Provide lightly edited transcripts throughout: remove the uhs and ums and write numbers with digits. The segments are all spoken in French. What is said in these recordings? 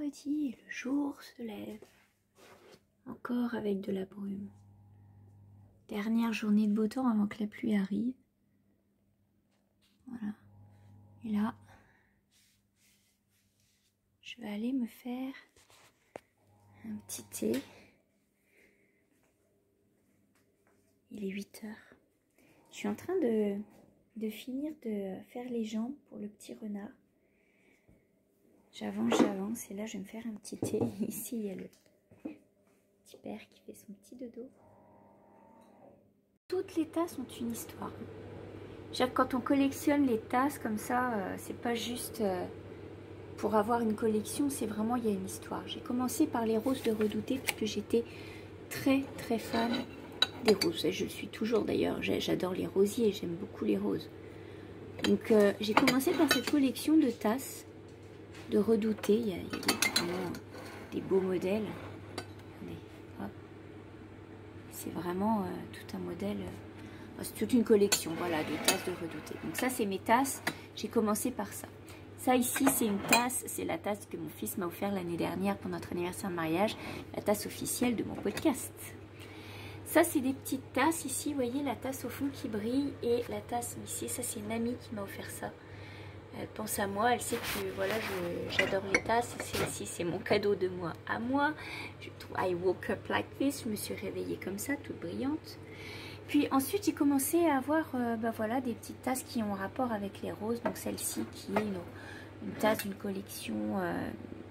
vendredi et le jour se lève, encore avec de la brume. Dernière journée de beau temps avant que la pluie arrive. Voilà. Et là, je vais aller me faire un petit thé. Il est 8 h. Je suis en train de finir de faire les jambes pour le petit renard. J'avance et là je vais me faire un petit thé. Ici il y a le petit père qui fait son petit dodo. Toutes les tasses ont une histoire. Quand on collectionne les tasses comme ça, c'est pas juste pour avoir une collection, c'est vraiment, il y a une histoire. J'ai commencé par les roses de Redouté puisque j'étais très fan des roses. Je le suis toujours d'ailleurs, j'adore les rosiers, j'aime beaucoup les roses. Donc j'ai commencé par cette collection de tasses de Redouté. Il y a vraiment des beaux modèles. C'est vraiment tout un modèle. C'est toute une collection, voilà, de tasses de Redouté. Donc ça, c'est mes tasses. J'ai commencé par ça. Ça ici, c'est une tasse. C'est la tasse que mon fils m'a offert l'année dernière pour notre anniversaire de mariage. La tasse officielle de mon podcast. Ça, c'est des petites tasses. Ici, vous voyez la tasse au fond qui brille. Et la tasse ici, ça, c'est une amie qui m'a offert ça. Elle pense à moi, elle sait que voilà, j'adore les tasses. Et celle-ci, c'est mon cadeau de moi à moi. I woke up like this. Je me suis réveillée comme ça, toute brillante. Puis ensuite, j'ai commencé à avoir voilà, des petites tasses qui ont rapport avec les roses. Donc celle-ci qui est une tasse d'une collection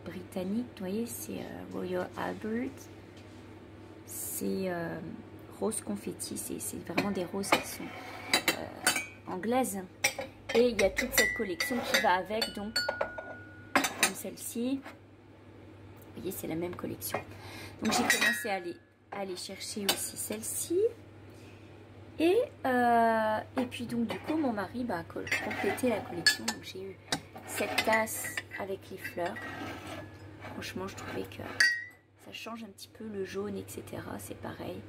britannique. Vous voyez, c'est Royal Albert. C'est rose confetti. C'est vraiment des roses qui sont anglaises. Et il y a toute cette collection qui va avec, donc, comme celle-ci. Vous voyez, c'est la même collection. Donc, j'ai commencé à aller chercher aussi celle-ci. Et puis, donc, du coup, mon mari a complété la collection. Donc, j'ai eu cette tasse avec les fleurs. Franchement, je trouvais que ça change un petit peu le jaune, etc. C'est pareil.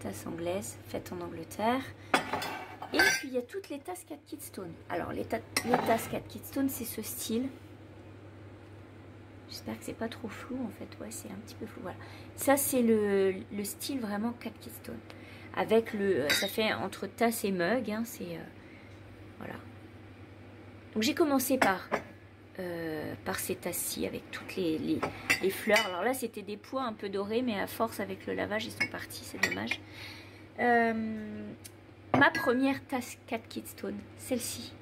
Tasse anglaise, faite en Angleterre. Et puis il y a toutes les tasses Cat Kidstone. Alors les tasses Cat Kidstone, c'est ce style. J'espère que c'est pas trop flou en fait. Ouais, c'est un petit peu flou. Voilà. Ça c'est le style vraiment Cat Kidstone. Avec ça fait entre tasse et mug. Hein, c'est voilà. Donc j'ai commencé par ces tasses-ci avec toutes les fleurs. Alors là c'était des pois un peu dorés, mais à force avec le lavage ils sont partis. C'est dommage. Ma première tasse Cat Kidstone, celle-ci.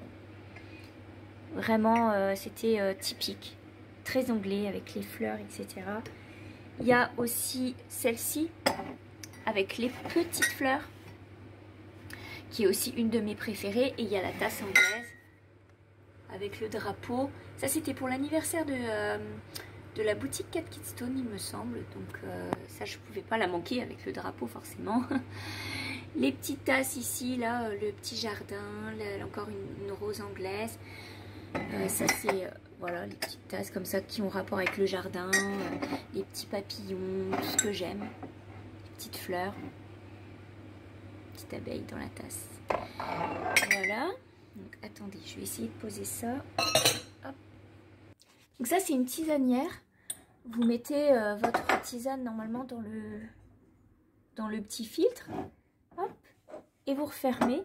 Vraiment, c'était typique. Très anglais, avec les fleurs, etc. Il y a aussi celle-ci, avec les petites fleurs, qui est aussi une de mes préférées. Et il y a la tasse anglaise, avec le drapeau. Ça, c'était pour l'anniversaire de la boutique Cat Kidstone, il me semble. Donc, ça, je ne pouvais pas la manquer avec le drapeau, forcément. Les petites tasses ici, là, le petit jardin, là, encore une rose anglaise. Ça, c'est, voilà, les petites tasses comme ça qui ont rapport avec le jardin. Les petits papillons, tout ce que j'aime. Les petites fleurs. Petite abeille dans la tasse. Voilà. Donc, attendez, je vais essayer de poser ça. Hop. Donc ça, c'est une tisanière. Vous mettez votre tisane normalement dans le petit filtre. Hop, et vous refermez.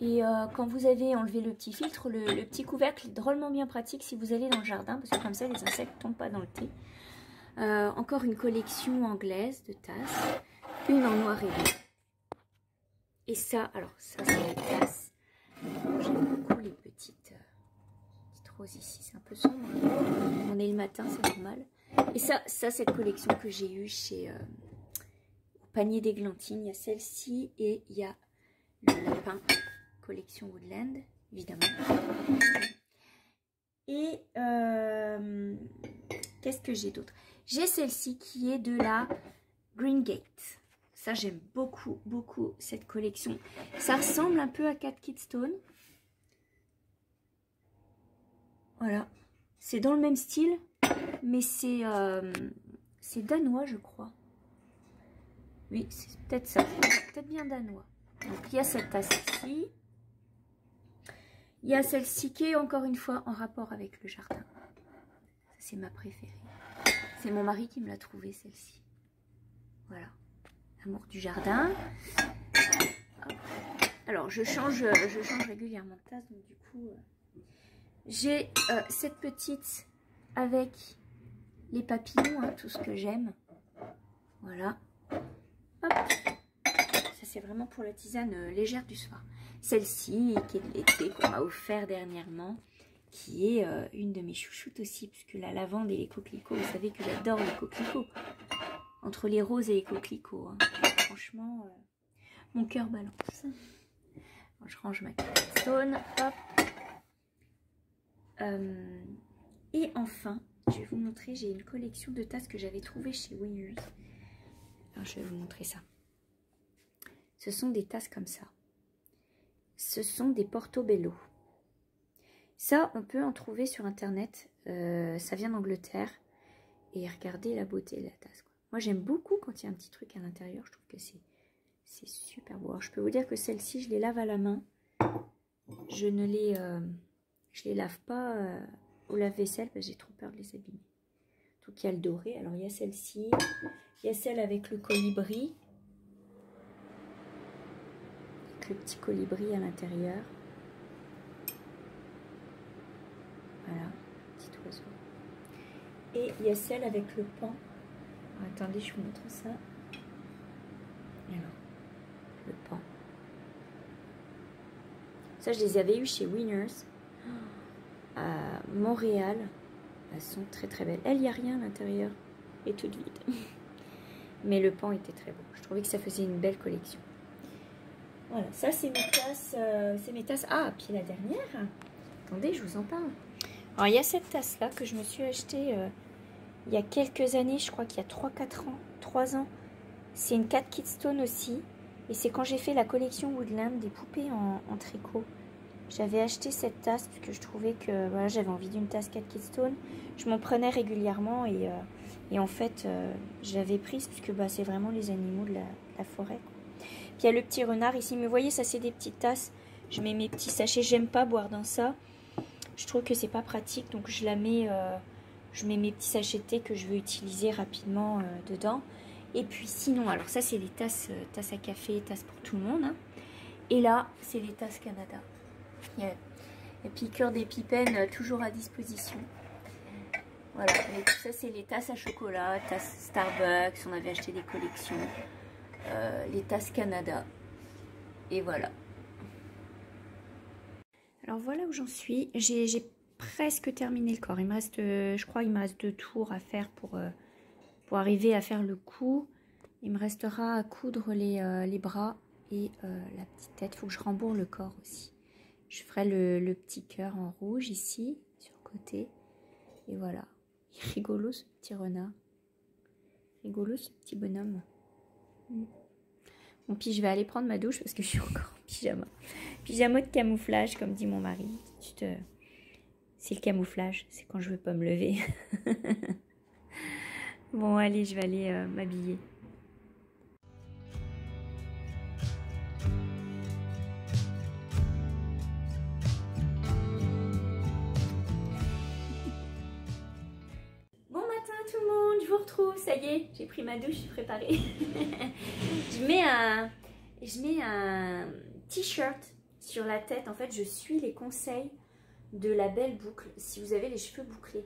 Et quand vous avez enlevé le petit filtre, le petit couvercle est drôlement bien pratique si vous allez dans le jardin, parce que comme ça les insectes ne tombent pas dans le thé. Encore une collection anglaise de tasses, une en noir et blanc. Et ça, alors ça c'est les tasses. J'aime beaucoup les petites roses ici, c'est un peu sombre. On est le matin, c'est normal. Et ça cette collection que j'ai eue chez Panier d'Églantine, il y a celle-ci et il y a le lapin, collection Woodland, évidemment. Et qu'est-ce que j'ai d'autre? J'ai celle-ci qui est de la Green Gate. Ça, j'aime beaucoup cette collection. Ça ressemble un peu à Cat Kidstone. Voilà. C'est dans le même style, mais c'est danois, je crois. Oui, c'est peut-être ça. Peut-être bien danois. Donc, il y a cette tasse-ci. Il y a celle-ci qui est encore une fois en rapport avec le jardin. C'est ma préférée. C'est mon mari qui me l'a trouvée, celle-ci. Voilà. Amour du jardin. Hop. Alors, je change régulièrement de tasse. Donc, du coup, j'ai cette petite avec les papillons, hein, tout ce que j'aime. Voilà. Hop. Ça, c'est vraiment pour la tisane légère du soir. Celle-ci, qui est de l'été, qu'on m'a offert dernièrement, qui est une de mes chouchoutes aussi, puisque la lavande et les coquelicots, vous savez que j'adore les coquelicots. Entre les roses et les coquelicots, hein. Franchement, mon cœur balance. Alors, je range ma Stone, hop. Et enfin, je vais vous montrer, j'ai une collection de tasses que j'avais trouvées chez Winners. Alors, je vais vous montrer ça. Ce sont des tasses comme ça. Ce sont des portobello. Ça, on peut en trouver sur internet. Ça vient d'Angleterre. Et regardez la beauté de la tasse, quoi. Moi, j'aime beaucoup quand il y a un petit truc à l'intérieur. Je trouve que c'est super beau. Alors, je peux vous dire que celle-ci, je les lave à la main. Je ne les lave pas au lave-vaisselle parce que j'ai trop peur de les abîmer. Donc, il y a le doré. Alors, il y a celle-ci. Il y a celle avec le colibri. Avec le petit colibri à l'intérieur. Voilà, petit oiseau. Et il y a celle avec le pan. Alors, attendez, je vous montre ça. Alors, le pan. Ça, je les avais eu chez Winners à Montréal. Elles sont très très belles. Elle, il n'y a rien à l'intérieur. Et toute vide. Mais le pan était très beau. Je trouvais que ça faisait une belle collection. Voilà, ça c'est mes tasses. C'est mes tasses. Ah, puis la dernière. Attendez, je vous en parle. Alors, il y a cette tasse-là que je me suis achetée il y a quelques années. Je crois qu'il y a 3-4 ans. 3 ans. C'est une Cat Kid Stone aussi. Et c'est quand j'ai fait la collection Woodland des poupées en tricot. J'avais acheté cette tasse parce que je trouvais que voilà, j'avais envie d'une tasse Cat Kid Stone. Je m'en prenais régulièrement et en fait, je l'avais prise parce que bah, c'est vraiment les animaux de la forêt, quoi. Puis il y a le petit renard ici. Mais vous voyez, ça c'est des petites tasses. Je mets mes petits sachets. J'aime pas boire dans ça. Je trouve que c'est pas pratique. Donc je la mets, je mets mes petits sachets de thé que je veux utiliser rapidement dedans. Et puis sinon, alors ça c'est les tasses, tasses à café, tasses pour tout le monde, hein. Et là, c'est les tasses Canada. Il y a piqûre des pipennes toujours à disposition. Voilà, mais tout ça c'est les tasses à chocolat, tasses Starbucks, on avait acheté des collections. Les tasses Canada. Et voilà. Alors voilà où j'en suis. J'ai presque terminé le corps. Il me reste, je crois, il me reste 2 tours à faire pour arriver à faire le cou. Il me restera à coudre les bras et la petite tête. Il faut que je rembourre le corps aussi. Je ferai le petit cœur en rouge ici, sur le côté. Et voilà. Il est rigolo ce petit renard. Rigolo ce petit bonhomme. Bon, puis je vais aller prendre ma douche parce que je suis encore en pyjama. Pyjama de camouflage, comme dit mon mari. C'est le camouflage, c'est quand je veux pas me lever. Bon, allez, je vais aller m'habiller. Bon matin tout le monde, je vous retrouve. Ça y est, j'ai pris ma douche, je suis préparée. Je mets un t-shirt sur la tête. En fait, je suis les conseils de la belle boucle. Si vous avez les cheveux bouclés,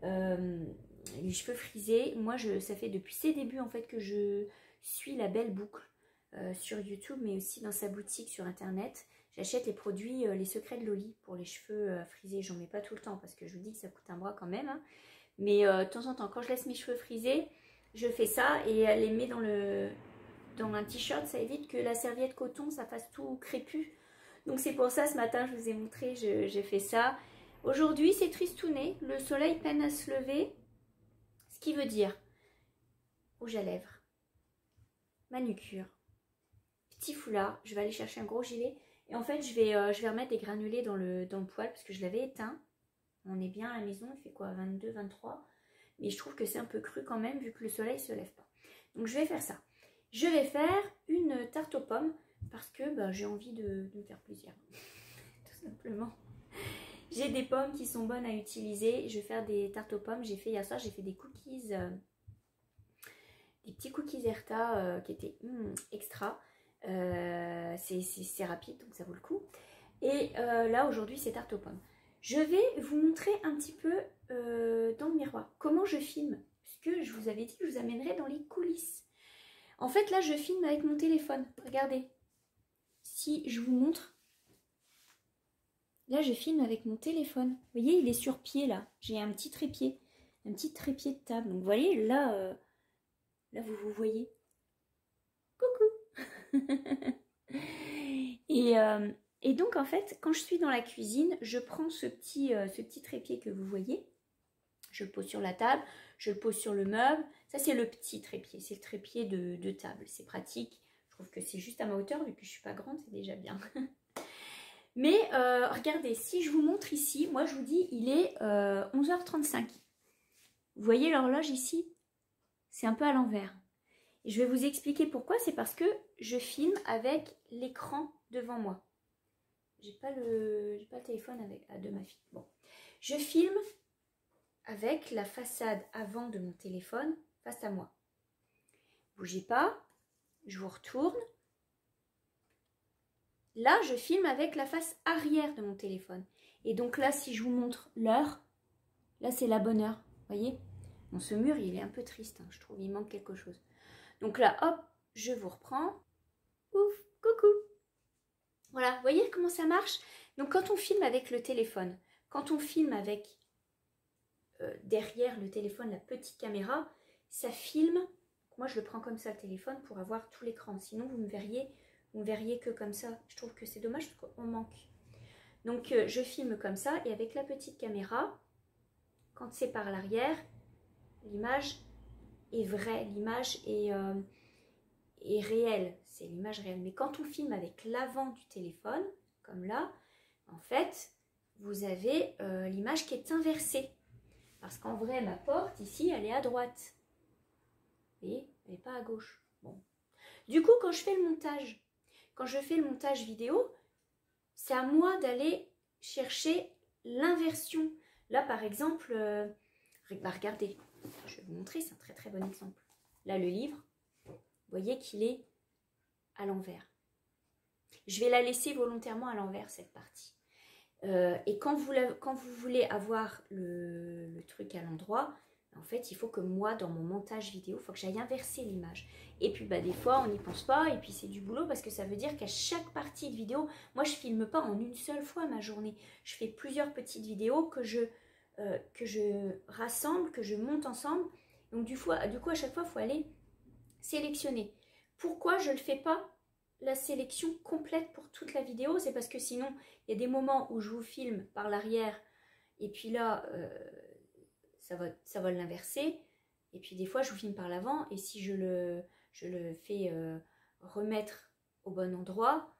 les cheveux frisés, moi ça fait depuis ses débuts en fait que je suis la belle boucle sur YouTube, mais aussi dans sa boutique sur internet. J'achète les produits Les Secrets de Loli pour les cheveux frisés. J'en mets pas tout le temps parce que je vous dis que ça coûte un bras quand même, hein. Mais de temps en temps, quand je laisse mes cheveux frisés, je fais ça et elle les met dans un t-shirt. Ça évite que la serviette coton ça fasse tout crépu. Donc c'est pour ça ce matin je vous ai montré, j'ai fait ça. Aujourd'hui c'est tristouné, le soleil peine à se lever. Ce qui veut dire rouge à lèvres, manucure, petit foulard. Je vais aller chercher un gros gilet. Et en fait je vais remettre des granulés dans le poêle parce que je l'avais éteint. On est bien à la maison, il fait quoi, 22, 23. Mais je trouve que c'est un peu cru quand même vu que le soleil ne se lève pas. Donc je vais faire ça. Je vais faire une tarte aux pommes parce que bah, j'ai envie de me faire plaisir. Tout simplement. J'ai des pommes qui sont bonnes à utiliser. Je vais faire des tartes aux pommes. J'ai fait hier soir, j'ai fait des cookies, des petits cookies Erta qui étaient extra. C'est rapide, donc ça vaut le coup. Et là, aujourd'hui, c'est tarte aux pommes. Je vais vous montrer un petit peu dans le miroir comment je filme. Puisque je vous avais dit que je vous amènerai dans les coulisses. En fait, là, je filme avec mon téléphone. Regardez. Si je vous montre... Là, je filme avec mon téléphone. Vous voyez, il est sur pied, là. J'ai un petit trépied. Un petit trépied de table. Donc, vous voyez, là, là, vous voyez. Coucou. Et donc, en fait, quand je suis dans la cuisine, je prends ce petit trépied que vous voyez. Je le pose sur la table, je le pose sur le meuble. Ça, c'est le petit trépied. C'est le trépied de table. C'est pratique. Je trouve que c'est juste à ma hauteur, vu que je ne suis pas grande, c'est déjà bien. Mais regardez, si je vous montre ici, moi je vous dis, il est 11h35. Vous voyez l'horloge ici? C'est un peu à l'envers. Et je vais vous expliquer pourquoi. C'est parce que je filme avec l'écran devant moi. J'ai pas le téléphone de ma fille. Bon, je filme avec la façade avant de mon téléphone face à moi. Bougez pas, je vous retourne. Là, je filme avec la face arrière de mon téléphone. Et donc là, si je vous montre l'heure, là, c'est la bonne heure. Vous voyez? Bon, ce mur, il est un peu triste, hein, je trouve. Il manque quelque chose. Donc là, hop, je vous reprends. Ouf, coucou. Voilà, vous voyez comment ça marche? Donc, quand on filme avec le téléphone, quand on filme avec derrière le téléphone, la petite caméra, ça filme. Moi, je le prends comme ça, le téléphone, pour avoir tout l'écran. Sinon, vous me verriez que comme ça. Je trouve que c'est dommage parce qu'on manque. Donc, je filme comme ça. Et avec la petite caméra, quand c'est par l'arrière, l'image est vraie. L'image est réelle. C'est l'image réelle. Mais quand on filme avec l'avant du téléphone, comme là, en fait, vous avez l'image qui est inversée. Parce qu'en vrai, ma porte, ici, elle est à droite. Vous voyez, elle n'est pas à gauche. Bon. Du coup, quand je fais le montage vidéo, c'est à moi d'aller chercher l'inversion. Là, par exemple, regardez, je vais vous montrer, c'est un très très bon exemple. Là, le livre, vous voyez qu'il est à l'envers. Je vais la laisser volontairement à l'envers, cette partie. Et quand vous voulez avoir le truc à l'endroit, en fait, il faut que moi, dans mon montage vidéo, il faut que j'aille inverser l'image. Et puis, bah, des fois, on n'y pense pas, et puis c'est du boulot, parce que ça veut dire qu'à chaque partie de vidéo, moi, je ne filme pas en une seule fois ma journée. Je fais plusieurs petites vidéos que je rassemble, que je monte ensemble. Donc, du coup, à chaque fois, il faut aller sélectionner. Pourquoi je ne le fais pas la sélection complète pour toute la vidéo? C'est parce que sinon, il y a des moments où je vous filme par l'arrière, et puis là, ça va l'inverser. Et puis des fois, je vous filme par l'avant, et si je le fais remettre au bon endroit,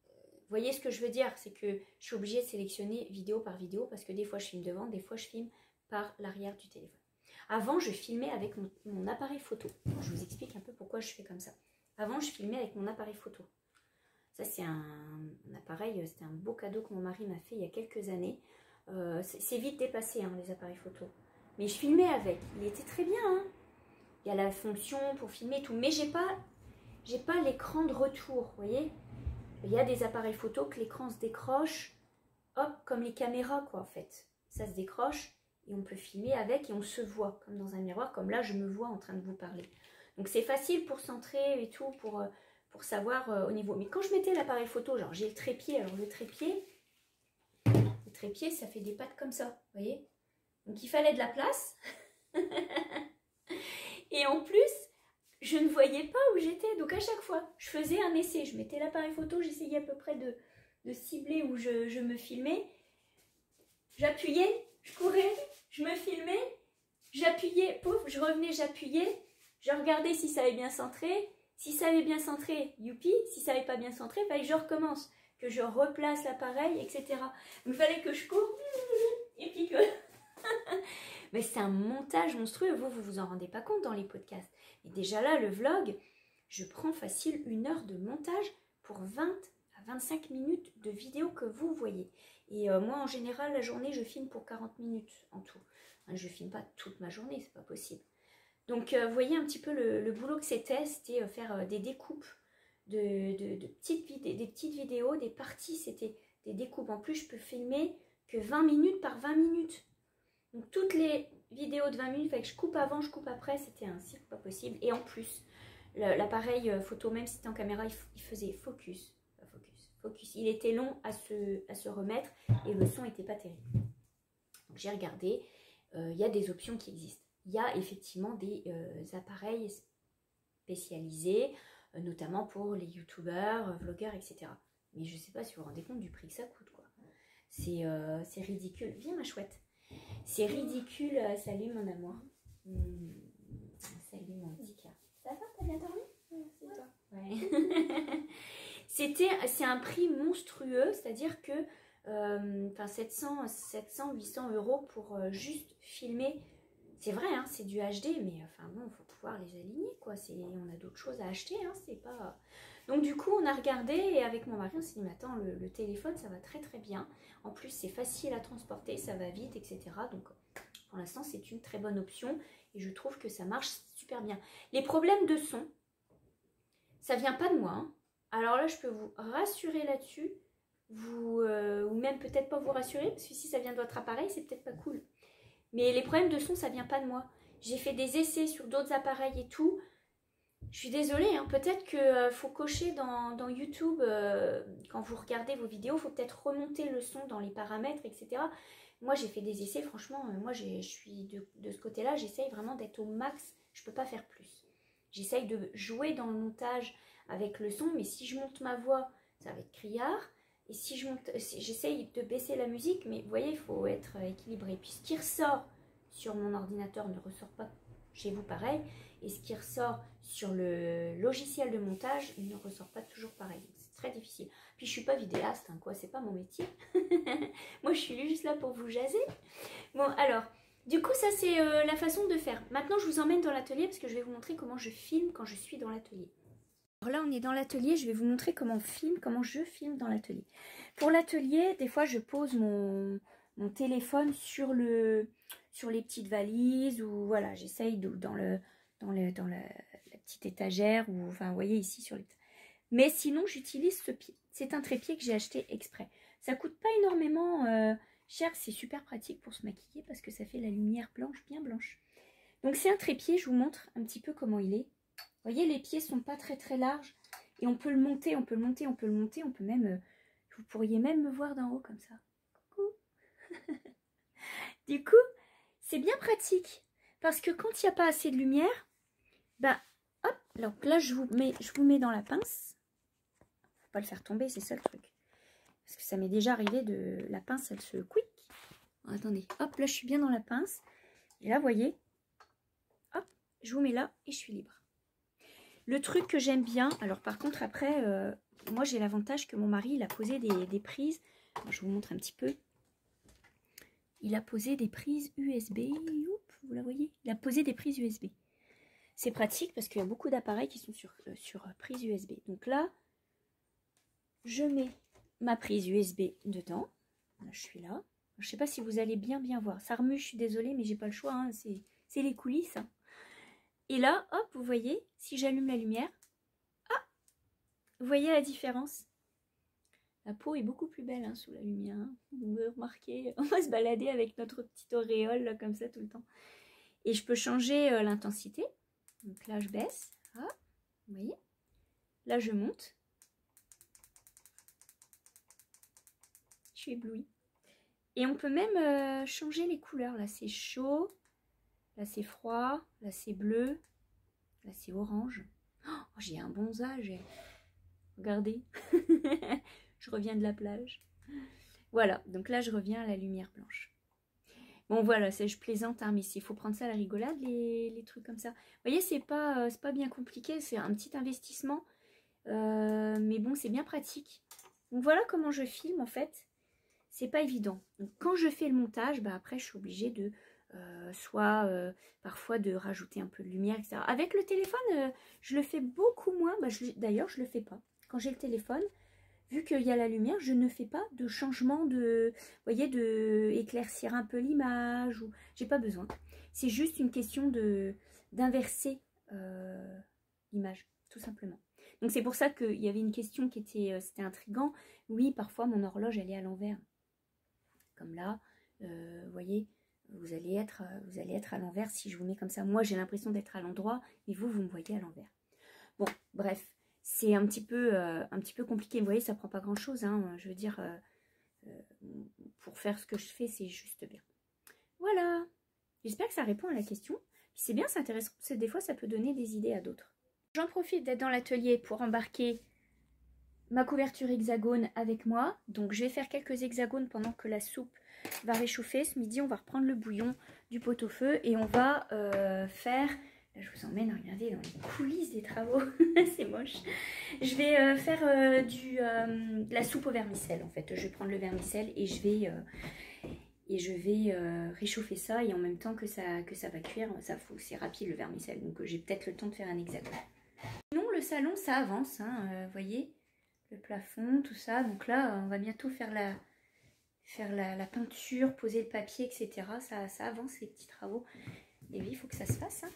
vous voyez ce que je veux dire? C'est que je suis obligée de sélectionner vidéo par vidéo, parce que des fois, je filme devant, des fois, je filme par l'arrière du téléphone. Avant, je filmais avec mon appareil photo. Je vous explique un peu pourquoi je fais comme ça. Avant, je filmais avec mon appareil photo. Ça, c'est un appareil, c'était un beau cadeau que mon mari m'a fait il y a quelques années. C'est vite dépassé, hein, les appareils photo. Mais je filmais avec. Il était très bien. Hein. Il y a la fonction pour filmer et tout. Mais j'ai pas l'écran de retour, vous voyez. Il y a des appareils photo que l'écran se décroche. Hop, comme les caméras, quoi, en fait. Ça se décroche et on peut filmer avec et on se voit, comme dans un miroir. Comme là, je me vois en train de vous parler. Donc, c'est facile pour centrer et tout, pour savoir au niveau. Mais quand je mettais l'appareil photo, genre j'ai le trépied. Alors, le trépied, ça fait des pattes comme ça, vous voyez. Donc, il fallait de la place. Et en plus, je ne voyais pas où j'étais. Donc, à chaque fois, je faisais un essai. Je mettais l'appareil photo, j'essayais à peu près de cibler où je me filmais. J'appuyais, je courais, je me filmais. J'appuyais, pouf, je revenais, j'appuyais. Je regardais si ça avait bien centré. Si ça avait bien centré, youpi. Si ça n'avait pas bien centré, il fallait que je recommence. Que je replace l'appareil, etc. Donc, il fallait que je cours. Et puis que... Mais c'est un montage monstrueux. Vous en rendez pas compte dans les podcasts. Et déjà là, le vlog, je prends facile 1 heure de montage pour 20 à 25 minutes de vidéo que vous voyez. Et moi, en général, la journée, je filme pour 40 minutes en tout. Je ne filme pas toute ma journée, c'est pas possible. Donc, vous voyez un petit peu le boulot que c'était faire des découpes de des petites vidéos, des parties, c'était des découpes. En plus, je peux filmer que 20 minutes par 20 minutes. Donc, toutes les vidéos de 20 minutes, il fallait que je coupe avant, je coupe après, c'était un cirque pas possible. Et en plus, l'appareil photo, même si c'était en caméra, il faisait focus. Il était long à se remettre et le son n'était pas terrible. Donc, j'ai regardé, il y a des options qui existent. Il y a effectivement des appareils spécialisés, notamment pour les youtubeurs, vlogueurs, etc. Mais je ne sais pas si vous vous rendez compte du prix que ça coûte, quoi. C'est ridicule. Viens, ma chouette. C'est ridicule. Salut, mon amour. Salut, mon petit cœur. Ça va, t'as bien dormi? C'est toi. Ouais. C'est un prix monstrueux, c'est-à-dire que 700, 800 € pour juste filmer. C'est vrai, hein, c'est du HD, mais enfin bon, il faut pouvoir les aligner, quoi. On a d'autres choses à acheter, hein, c'est pas... Donc du coup, on a regardé et avec mon mari, on s'est dit, mais attends, le téléphone, ça va très très bien. En plus, c'est facile à transporter, ça va vite, etc. Donc pour l'instant, c'est une très bonne option et je trouve que ça marche super bien. Les problèmes de son, ça vient pas de moi, hein. Alors là, je peux vous rassurer là-dessus, ou même peut-être pas vous rassurer, parce que si ça vient de votre appareil, c'est peut-être pas cool. Mais les problèmes de son, ça vient pas de moi. J'ai fait des essais sur d'autres appareils et tout. Je suis désolée, hein, peut-être qu'il faut cocher dans YouTube, quand vous regardez vos vidéos, il faut peut-être remonter le son dans les paramètres, etc. Moi, j'ai fait des essais, franchement, moi, je suis de ce côté-là, j'essaye vraiment d'être au max, je peux pas faire plus. J'essaye de jouer dans le montage avec le son, mais si je monte ma voix, ça va être criard. Et si j'essaye de baisser la musique, mais vous voyez, il faut être équilibré. Puis ce qui ressort sur mon ordinateur ne ressort pas chez vous pareil. Et ce qui ressort sur le logiciel de montage ne ressort pas toujours pareil. C'est très difficile. Puis je suis pas vidéaste, hein, quoi, c'est pas mon métier. Moi, je suis juste là pour vous jaser. Bon, alors, du coup, ça c'est la façon de faire. Maintenant, je vous emmène dans l'atelier parce que je vais vous montrer comment je filme quand je suis dans l'atelier. Alors là, on est dans l'atelier, je vais vous montrer comment je filme dans l'atelier. Pour l'atelier, des fois, je pose mon téléphone sur les petites valises ou voilà, j'essaye dans la petite étagère ou enfin, vous voyez ici sur les... Mais sinon, j'utilise ce pied. C'est un trépied que j'ai acheté exprès. Ça coûte pas énormément cher, c'est super pratique pour se maquiller parce que ça fait la lumière blanche, bien blanche. Donc c'est un trépied, je vous montre un petit peu comment il est. Vous voyez, les pieds sont pas très très larges et on peut le monter, on peut le monter, on peut le monter, on peut même, vous pourriez même me voir d'en haut comme ça. Coucou. Du coup, c'est bien pratique parce que quand il n'y a pas assez de lumière, bah hop, donc là je vous mets dans la pince. Faut pas le faire tomber, c'est ça le truc. Parce que ça m'est déjà arrivé de la pince, elle se quick. Oh, attendez, hop, là je suis bien dans la pince. Et là, vous voyez, hop, je vous mets là et je suis libre. Le truc que j'aime bien, alors par contre après, moi j'ai l'avantage que mon mari il a posé des prises, je vous montre un petit peu, il a posé des prises USB, oups, vous la voyez, il a posé des prises USB. C'est pratique parce qu'il y a beaucoup d'appareils qui sont sur prise USB. Donc là, je mets ma prise USB dedans, là, je suis là, je ne sais pas si vous allez bien voir, ça remue, je suis désolée mais j'ai pas le choix, hein. C'est les coulisses, hein. Et là, hop, vous voyez, si j'allume la lumière, ah, vous voyez la différence? La peau est beaucoup plus belle, hein, sous la lumière. Hein. Vous pouvez remarquer, on va se balader avec notre petite auréole là, comme ça tout le temps. Et je peux changer l'intensité. Donc là, je baisse. Ah, vous voyez? Là, je monte. Je suis éblouie. Et on peut même changer les couleurs. Là, c'est chaud. Là, c'est froid. Là, c'est bleu. Là, c'est orange. Oh, j'ai un bronzage. Regardez. Je reviens de la plage. Voilà, donc là, je reviens à la lumière blanche. Bon, voilà, je plaisante, hein, mais il faut prendre ça à la rigolade, les trucs comme ça. Vous voyez, c'est pas bien compliqué, c'est un petit investissement. Mais bon, c'est bien pratique. Donc, voilà comment je filme, en fait. C'est pas évident. Donc, quand je fais le montage, bah, après, je suis obligée de... parfois de rajouter un peu de lumière, etc. Avec le téléphone, je le fais beaucoup moins. Bah, d'ailleurs, je le fais pas. Quand j'ai le téléphone, vu qu'il y a la lumière, je ne fais pas de changement de, vous voyez, de éclaircir un peu l'image, ou j'ai pas besoin. C'est juste une question d'inverser l'image, tout simplement. Donc c'est pour ça qu'il y avait une question qui était, c'était intriguant. Oui, parfois mon horloge elle est à l'envers. Comme là, vous voyez, vous allez être à l'envers si je vous mets comme ça. Moi j'ai l'impression d'être à l'endroit, et vous me voyez à l'envers. Bon, bref, c'est un petit peu compliqué. Vous voyez, ça prend pas grand chose, hein. Je veux dire, pour faire ce que je fais, c'est juste bien. Voilà, j'espère que ça répond à la question. C'est bien, c'est intéressant, des fois ça peut donner des idées à d'autres. J'en profite d'être dans l'atelier pour embarquer ma couverture hexagone avec moi. Donc je vais faire quelques hexagones pendant que la soupe va réchauffer. Ce midi, on va reprendre le bouillon du pot-au-feu et on va faire... Là, je vous emmène, regardez, dans les coulisses des travaux. C'est moche. Je vais faire de la soupe au vermicelle, en fait. Je vais prendre le vermicelle et je vais réchauffer ça, et en même temps que ça va cuire, c'est rapide le vermicelle, donc j'ai peut-être le temps de faire un hexagone. Sinon le salon ça avance, hein, vous voyez, le plafond, tout ça, donc là on va bientôt faire la peinture, poser le papier, etc. Ça avance les petits travaux, et oui, il faut que ça se fasse, hein.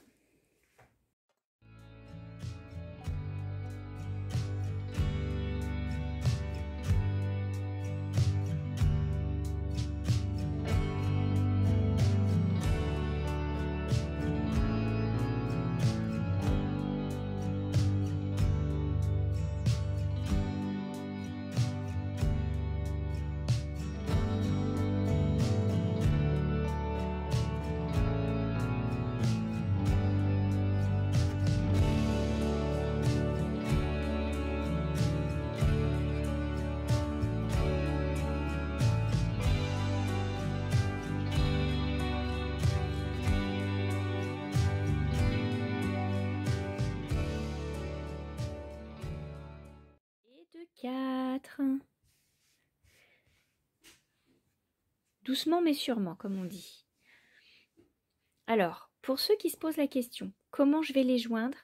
De 4. Doucement mais sûrement, comme on dit. Alors, pour ceux qui se posent la question, comment je vais les joindre?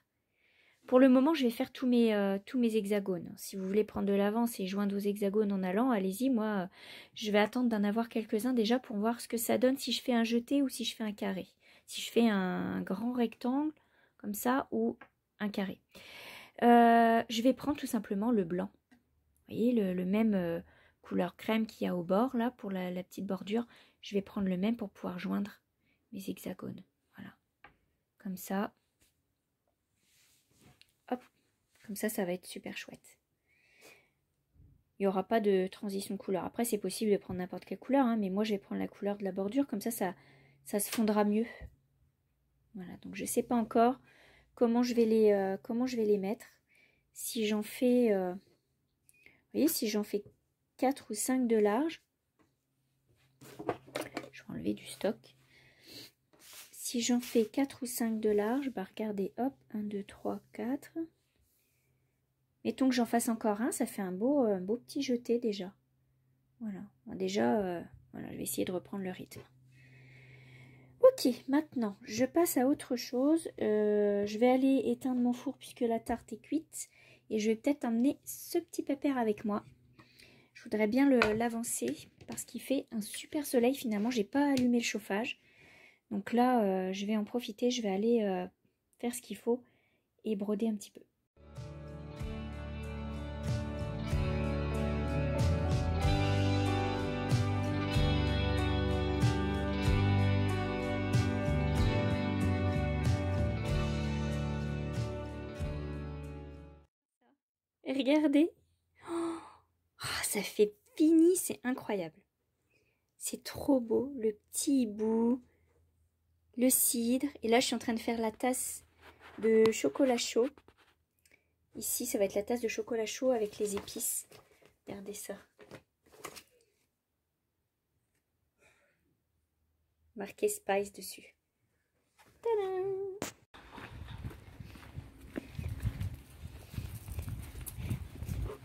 Pour le moment, je vais faire tous mes hexagones. Si vous voulez prendre de l'avance et joindre vos hexagones en allant, allez-y. Moi, je vais attendre d'en avoir quelques-uns déjà pour voir ce que ça donne si je fais un jeté ou si je fais un carré. Si je fais un grand rectangle, comme ça, ou un carré. Je vais prendre tout simplement le blanc. Vous voyez, le même couleur crème qu'il y a au bord, là, pour la petite bordure. Je vais prendre le même pour pouvoir joindre mes hexagones. Voilà. Comme ça. Hop. Comme ça va être super chouette. Il n'y aura pas de transition de couleur. Après, c'est possible de prendre n'importe quelle couleur, hein, mais moi, je vais prendre la couleur de la bordure. Comme ça se fondra mieux. Voilà. Donc, je ne sais pas encore comment je vais les mettre. Si j'en fais... vous voyez, si j'en fais 4 ou 5 de large, je vais enlever du stock. Si j'en fais 4 ou 5 de large, bah regardez, hop, 1, 2, 3, 4. Mettons que j'en fasse encore un, ça fait un beau petit jeté déjà. Voilà, bon, déjà, voilà, je vais essayer de reprendre le rythme. Ok, maintenant, je passe à autre chose. Je vais aller éteindre mon four puisque la tarte est cuite. Et je vais peut-être emmener ce petit pépère avec moi. Je voudrais bien l'avancer parce qu'il fait un super soleil. Finalement, j'ai pas allumé le chauffage. Donc là, je vais en profiter. Je vais aller faire ce qu'il faut et broder un petit peu. Et regardez. Oh, ça fait fini, c'est incroyable. C'est trop beau, le petit hibou, le cidre. Et là, je suis en train de faire la tasse de chocolat chaud. Ici, ça va être la tasse de chocolat chaud avec les épices. Regardez ça. Marqué Spice dessus. Tadam!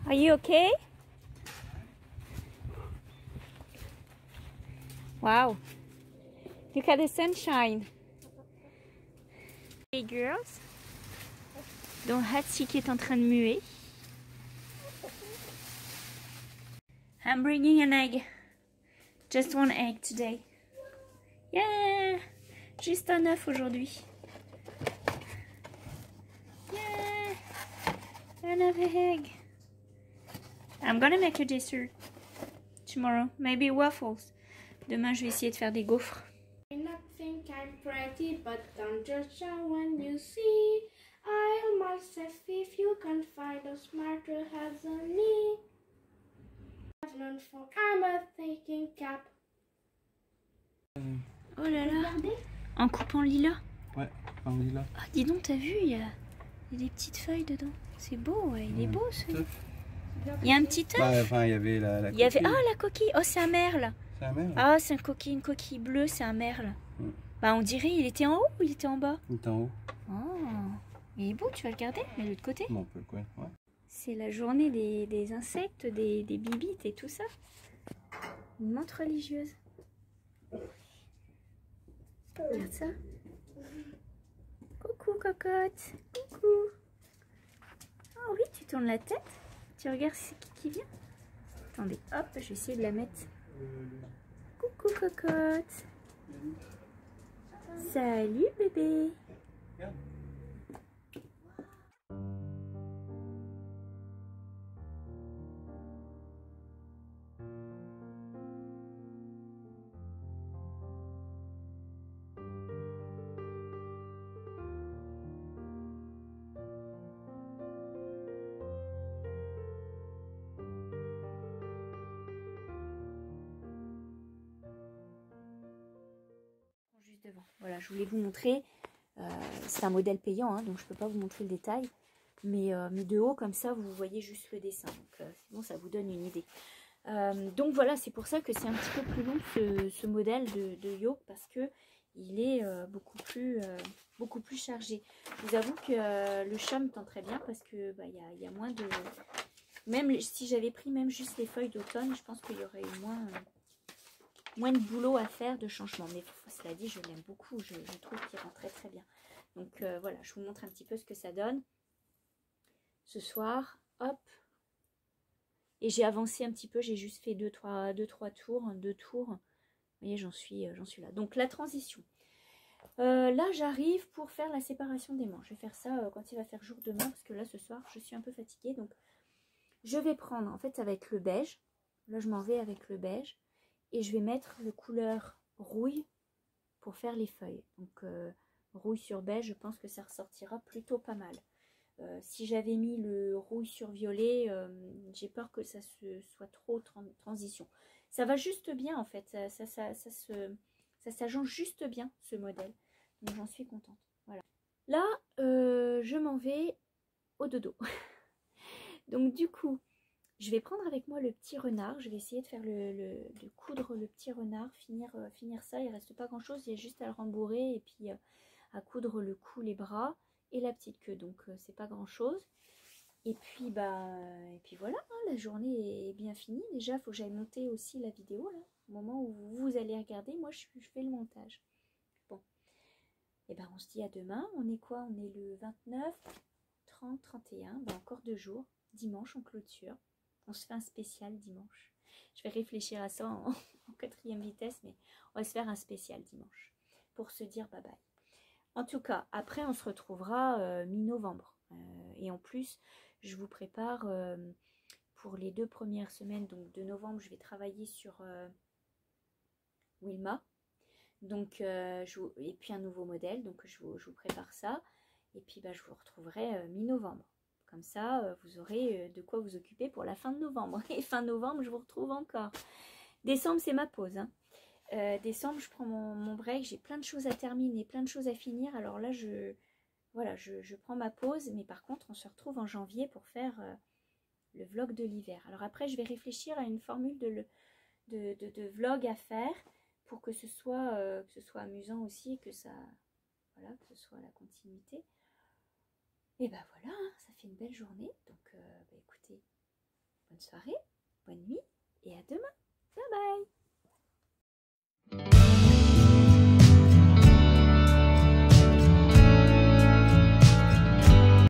Are you okay? Wow. Look at the sunshine. Hey girls. Donc Hatsi qui est en train de muer. I'm bringing an egg. Just one egg today. Yeah! Juste un œuf aujourd'hui. Yeah! Another egg. I'm gonna make a dessert tomorrow. Maybe waffles. Demain, je vais essayer de faire des gaufres. I not think I'm pretty, but don't judge when you see. I'll myself if you can find a smarter head than me. I've learned from I'm a thinking cap. Oh là là. Regardez. En coupant lilas. Ouais, en lilas. Ah, dis donc, t'as vu, il y a des petites feuilles dedans. C'est beau, ouais. Il est beau, ce. Il y a un petit œuf. Bah, enfin, il y avait la Il y avait... coquille. Ah, la coquille. Oh, c'est un merle. C'est un merle. Ah, c'est une coquille bleue, c'est un merle. Bah, on dirait, il était en haut ou il était en bas? Il est en haut. Oh, il est beau, tu vas le garder, mais de l'autre côté. Bon, on peut le coin, ouais. C'est la journée des insectes, des bibites et tout ça. Une montre religieuse. Regarde ça. Coucou, cocotte. Coucou. Oh oui, tu tournes la tête. Tu regardes c'est qui vient. Attendez, hop, je vais essayer de la mettre. Coucou, cocotte. Salut, bébé. Juste devant. Voilà, je voulais vous montrer. C'est un modèle payant, hein, donc je ne peux pas vous montrer le détail. Mais de haut, comme ça, vous voyez juste le dessin. Donc, bon, ça vous donne une idée. Donc voilà, c'est pour ça que c'est un petit peu plus long ce modèle de yoke, parce que il est beaucoup plus chargé. Je vous avoue que le chat me tend très bien, parce que bah, y a moins de... Même si j'avais pris même juste les feuilles d'automne, je pense qu'il y aurait eu moins de boulot à faire, de changement. Mais cela dit, je l'aime beaucoup, je trouve qu'il rend très très bien. Donc voilà, je vous montre un petit peu ce que ça donne. Ce soir, hop. Et j'ai avancé un petit peu, j'ai juste fait 2-3 tours, 2 tours. Vous voyez, j'en suis là. Donc la transition. Là, j'arrive pour faire la séparation des manches. Je vais faire ça quand il va faire jour demain, parce que là, ce soir, je suis un peu fatiguée. Donc, je vais prendre, en fait, ça va être le beige. Là, je m'en vais avec le beige. Et je vais mettre le couleur rouille pour faire les feuilles. Donc, rouille sur beige, je pense que ça ressortira plutôt pas mal. Si j'avais mis le rouille sur violet, j'ai peur que ça soit trop transition. Ça va juste bien en fait, ça s'agence juste bien ce modèle. Donc j'en suis contente. Voilà. Là, je m'en vais au dodo. Donc du coup, je vais prendre avec moi le petit renard. Je vais essayer de faire de coudre le petit renard, finir ça. Il ne reste pas grand chose, il y a juste à le rembourrer et puis à coudre le cou, les bras et la petite queue, donc c'est pas grand chose. Et puis voilà, hein, la journée est bien finie. Déjà il faut que j'aille monter aussi la vidéo là, au moment où vous allez regarder. Moi je fais le montage. Bon, et ben on se dit à demain. On est quoi? On est le 29, 30, 31, ben encore 2 jours. Dimanche on clôture, on se fait un spécial dimanche. Je vais réfléchir à ça en 4e vitesse, mais on va se faire un spécial dimanche pour se dire bye bye. En tout cas, après, on se retrouvera mi-novembre. Et en plus, je vous prépare pour les 2 premières semaines donc de novembre, je vais travailler sur Wilma. Donc, et puis un nouveau modèle. Donc, je vous prépare ça. Et puis, bah, je vous retrouverai mi-novembre. Comme ça, vous aurez de quoi vous occuper pour la fin de novembre. Et fin novembre, je vous retrouve encore. Décembre, c'est ma pause, hein. Décembre, je prends mon break, j'ai plein de choses à terminer, plein de choses à finir. Alors là, je prends ma pause, mais par contre, on se retrouve en janvier pour faire le vlog de l'hiver. Alors après, je vais réfléchir à une formule de vlog à faire pour que ce soit amusant aussi, que ça, voilà, que ce soit la continuité. Et ben voilà, hein, ça